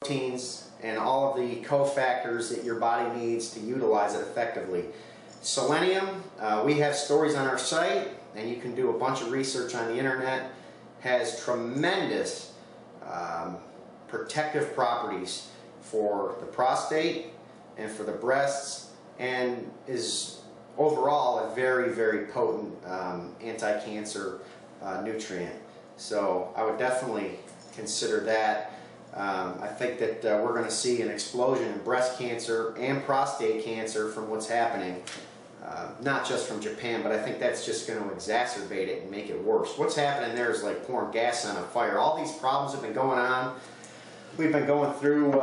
proteins and all of the cofactors that your body needs to utilize it effectively. Selenium, we have stories on our site, and you can do a bunch of research on the internet, has tremendous protective properties for the prostate and for the breasts, and is overall a very, very potent anti-cancer nutrient. So I would definitely consider that. I think that we're going to see an explosion in breast cancer and prostate cancer from what's happening, not just from Japan, but I think that's just going to exacerbate it and make it worse. What's happening there is like pouring gas on a fire. All these problems have been going on. We've been going through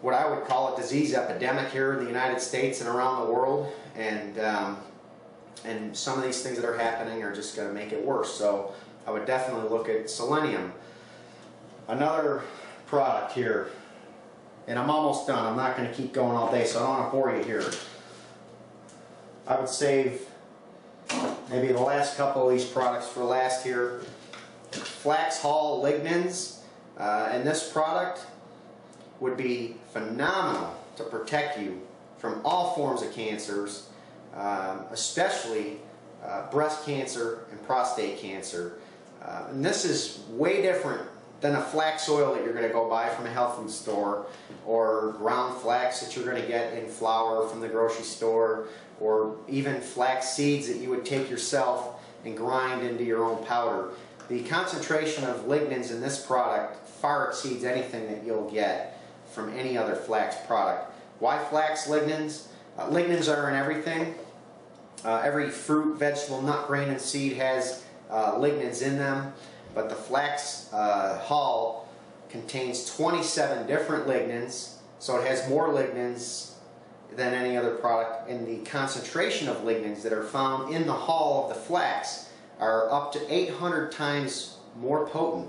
what I would call a disease epidemic here in the United States and around the world, and some of these things that are happening are just going to make it worse. So I would definitely look at selenium. Another product here, and I'm almost done. I'm not going to keep going all day, so I don't want to bore you here. I would save maybe the last couple of these products for last here. Flax Hull lignans, and this product would be phenomenal to protect you from all forms of cancers, especially breast cancer and prostate cancer. And this is way different than a flax oil that you're going to go buy from a health food store, or ground flax that you're going to get in flour from the grocery store, or even flax seeds that you would take yourself and grind into your own powder. The concentration of lignans in this product far exceeds anything that you'll get from any other flax product. Why flax lignans? Lignans are in everything. Every fruit, vegetable, nut, grain, and seed has lignans in them, but the Flax Hull contains 27 different lignans, so it has more lignans than any other product, and the concentration of lignans that are found in the hull of the flax are up to 800 times more potent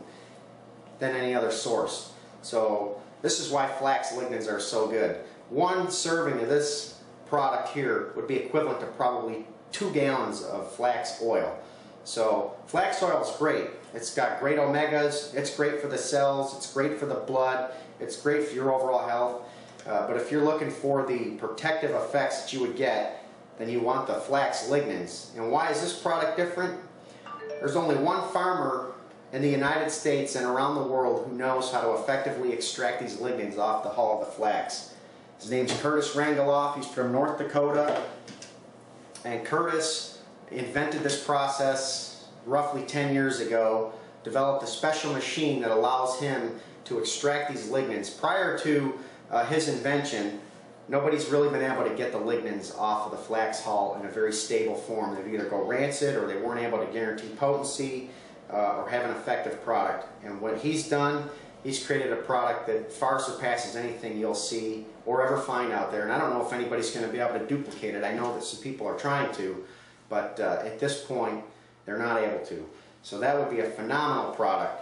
than any other source. So this is why flax lignans are so good. One serving of this product here would be equivalent to probably 2 gallons of flax oil. So flax oil is great. It's got great omegas, it's great for the cells, it's great for the blood, it's great for your overall health. But if you're looking for the protective effects that you would get, then you want the flax lignans. And why is this product different? There's only one farmer in the United States and around the world who knows how to effectively extract these lignans off the hull of the flax. His name's Curtis Rangaloff. He's from North Dakota. And Curtis invented this process roughly 10 years ago, developed a special machine that allows him to extract these lignans. Prior to his invention, nobody's really been able to get the lignans off of the flax hull in a very stable form. They'd either go rancid, or they weren't able to guarantee potency or have an effective product. And what he's done, he's created a product that far surpasses anything you'll see or ever find out there. And I don't know if anybody's going to be able to duplicate it. I know that some people are trying to, but at this point, they're not able to. So that would be a phenomenal product.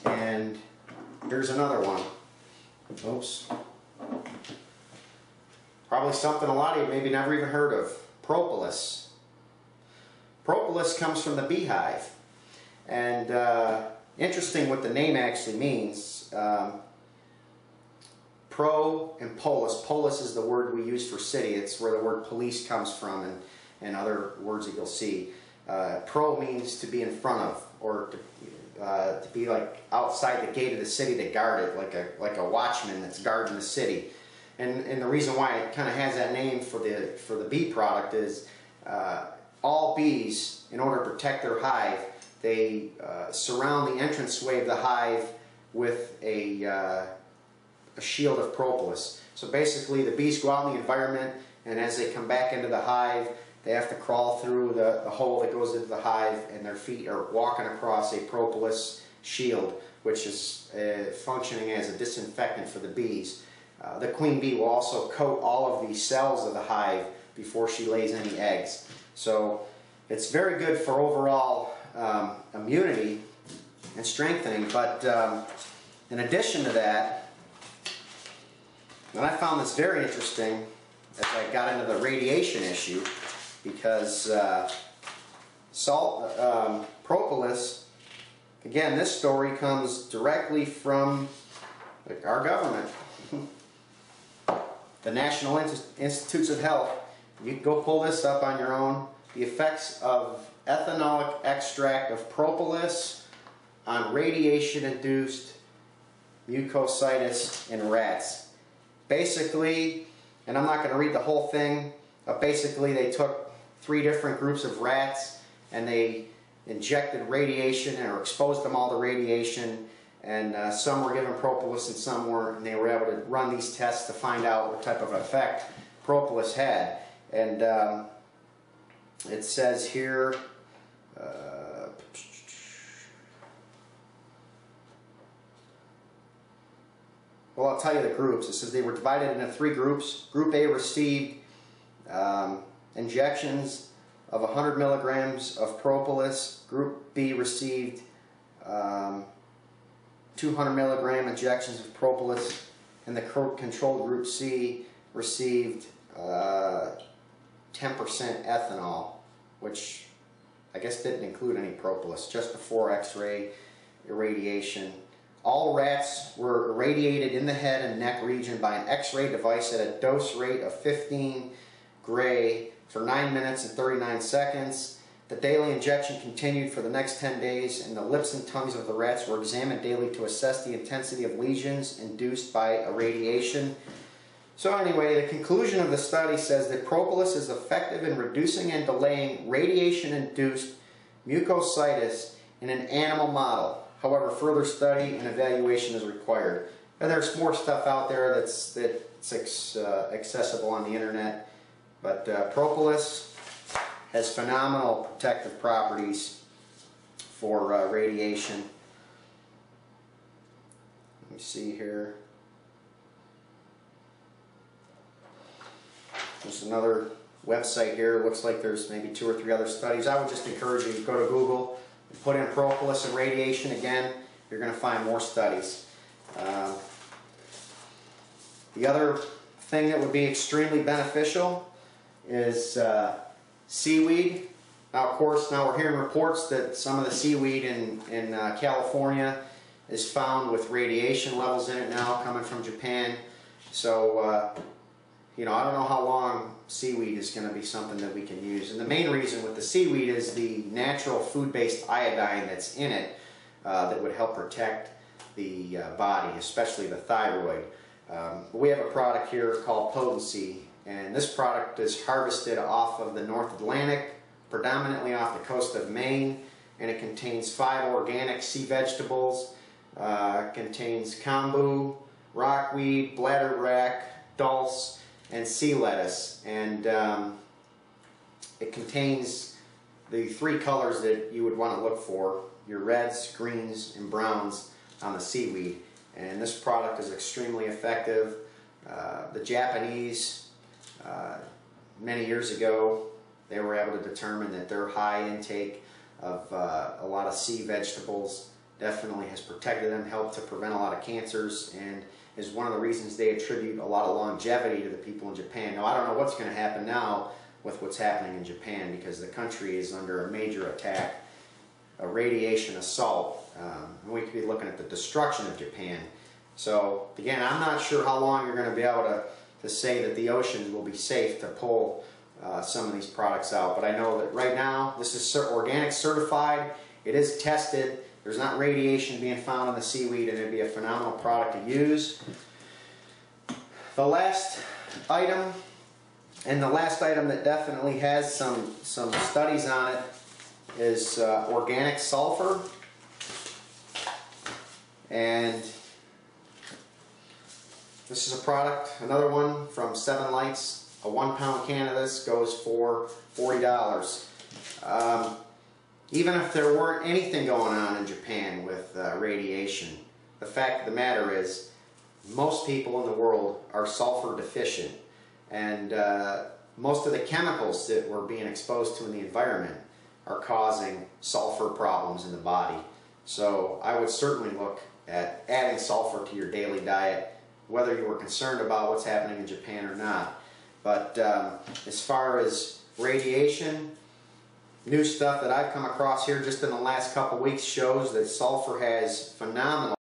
And here's another one. Oops. Probably something a lot of you maybe never even heard of. Propolis. Propolis comes from the beehive. And interesting what the name actually means. Pro and polis. Polis is the word we use for city. It's where the word police comes from, and other words that you'll see. Pro means to be in front of, or to be like outside the gate of the city to guard it, like a watchman that's guarding the city. And the reason why it kind of has that name for the bee product is all bees, in order to protect their hive, they surround the entranceway of the hive with a shield of propolis. So basically the bees go out in the environment, and as they come back into the hive, they have to crawl through the hole that goes into the hive, and their feet are walking across a propolis shield, which is functioning as a disinfectant for the bees. The queen bee will also coat all of the cells of the hive before she lays any eggs. So it's very good for overall immunity and strengthening, but in addition to that, and I found this very interesting as I got into the radiation issue, because propolis again, this story comes directly from our government. The National Institutes of Health. You can go pull this up on your own. The effects of ethanolic extract of propolis on radiation-induced mucositis in rats. Basically, and I'm not going to read the whole thing, but basically they took 3 different groups of rats and they injected radiation or exposed them all to radiation, and some were given propolis and some weren't, and they were able to run these tests to find out what type of effect propolis had. And it says here, well, I'll tell you the groups. It says they were divided into 3 groups. Group A received injections of 100 milligrams of propolis. Group B received 200 milligram injections of propolis, and the control group C received 10% ethanol, which I guess didn't include any propolis, just before X-ray irradiation. All rats were irradiated in the head and neck region by an X-ray device at a dose rate of 15 gray for 9 minutes and 39 seconds. The daily injection continued for the next 10 days, and the lips and tongues of the rats were examined daily to assess the intensity of lesions induced by irradiation. So anyway, the conclusion of the study says that propolis is effective in reducing and delaying radiation-induced mucositis in an animal model. However, further study and evaluation is required. And there's more stuff out there that's accessible on the internet, but propolis has phenomenal protective properties for radiation. Let me see here. There's another website here. It looks like there's maybe 2 or 3 other studies. I would just encourage you to go to Google and put in propolis and radiation again. You're going to find more studies. The other thing that would be extremely beneficial is seaweed. Now, of course, now we're hearing reports that some of the seaweed in California is found with radiation levels in it now coming from Japan. So, you know, I don't know how long seaweed is going to be something that we can use. And the main reason with the seaweed is the natural food-based iodine that's in it that would help protect the body, especially the thyroid. We have a product here called Potency, and this product is harvested off of the North Atlantic, predominantly off the coast of Maine, and it contains 5 organic sea vegetables. It contains kombu, rockweed, bladderwrack, dulse, and sea lettuce, and it contains the 3 colors that you would want to look for: your reds, greens, and browns on the seaweed. And this product is extremely effective. The Japanese, many years ago, they were able to determine that their high intake of a lot of sea vegetables definitely has protected them, helped to prevent a lot of cancers, and is one of the reasons they attribute a lot of longevity to the people in Japan. Now, I don't know what's going to happen now with what's happening in Japan, because the country is under a major attack, a radiation assault. We could be looking at the destruction of Japan. So, again, I'm not sure how long you're going to be able to say that the oceans will be safe to pull some of these products out. But I know that right now, this is organic certified. It is tested. There's not radiation being found in the seaweed, and it'd be a phenomenal product to use. The last item, and the last item that definitely has some studies on it, is organic sulfur. And this is a product, another one from 7 Lights. A 1-pound can of this goes for $40. Even if there weren't anything going on in Japan with radiation, the fact of the matter is most people in the world are sulfur deficient, and most of the chemicals that we're being exposed to in the environment are causing sulfur problems in the body. So I would certainly look at adding sulfur to your daily diet, whether you were concerned about what's happening in Japan or not. But as far as radiation, new stuff that I've come across here just in the last couple weeks shows that sulfur has phenomenal